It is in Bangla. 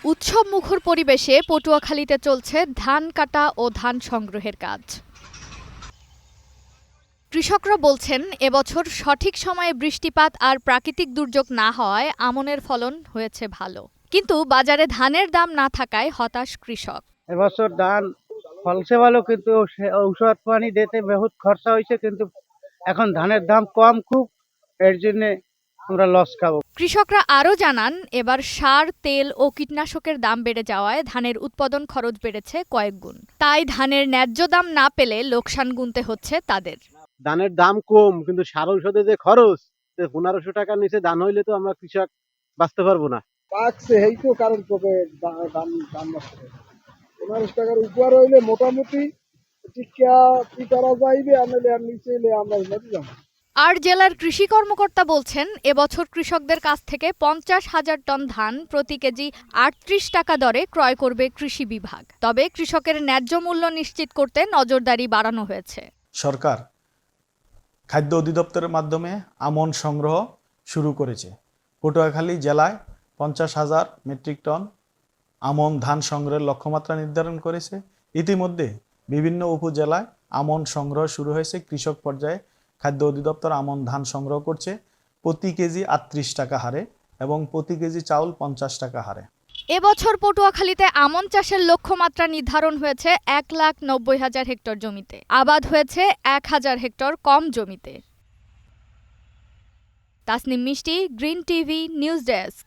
উৎসব মুখর পরিবেশে পটুয়াখালীতে চলছে ধান কাটা ও ধান সংগ্রহের কাজ। কৃষকরা বলছেন, এবছর সঠিক সময়ে বৃষ্টিপাত আর প্রাকৃতিক দুর্যোগ না হওয়ায় আমনের ফলন হয়েছে ভালো, কিন্তু বাজারে ধানের দাম না থাকায় হতাশ কৃষক। এবছর ধান ফলছে ভালো, কিন্তু ঔষধ পানি দিতে বহুত খরচা হয়েছে, কিন্তু এখন ধানের দাম কম খুব, এর জন্য আমরা লস খাবো। কৃষকরা আরও জানান, এবার সার, তেল ও কীটনাশকের দাম বেড়ে যাওয়ায় ধানের উৎপাদন খরচ বেড়েছে কয়েক গুণ। তাই ধানের ন্যায্য দাম না পেলে লোকসান গুনতে হচ্ছে তাদের। ধানের দাম কম, কিন্তু সার ঔষধে যে খরচ, 1500 টাকার নিচে ধান হইলে তো আমরা কৃষক বাঁচতে পারবো না। পাকছে এই তো কারণ কবে দাম দাম বাড়ছে 15 টাকার উপর হইলে মোটামুটি টিকা কি করা যাইবে, আনলে আর নিচে এলে আমরা নদী যাবো। আর জেলার কৃষি কর্মকর্তা বলছেন, এবছর কৃষকদের কাছ থেকে 50,000 টন ধান প্রতি কেজি 38 টাকা দরে ক্রয় করবে কৃষি বিভাগ। তবে কৃষকের ন্যায্য মূল্য নিশ্চিত করতে নজরদারি বাড়ানো হয়েছে। সরকার খাদ্য অধিদপ্তরের মাধ্যমে আমন সংগ্রহ শুরু করেছে। পটুয়াখালী জেলায় 50,000 মেট্রিক টন আমন ধান সংগ্রহের লক্ষ্যমাত্রা নির্ধারণ করেছে। ইতিমধ্যে বিভিন্ন উপজেলায় আমন সংগ্রহ শুরু হয়েছে। কৃষক পর্যায়ে খাদ্য অধিদপ্তর আমন ধান সংগ্রহ করছে প্রতি কেজি 38 টাকা হারে এবং প্রতি কেজি চাউল 50 টাকা হারে। এবছর পটুয়াখালীতে আমন চাষের লক্ষ্যমাত্রা নির্ধারণ হয়েছে 1,90,000 হেক্টর জমিতে। আবাদ হয়েছে 1,000 হেক্টর কম জমিতে। তাসনিম মিষ্টি, গ্রিন টিভি নিউজ ডেস্ক।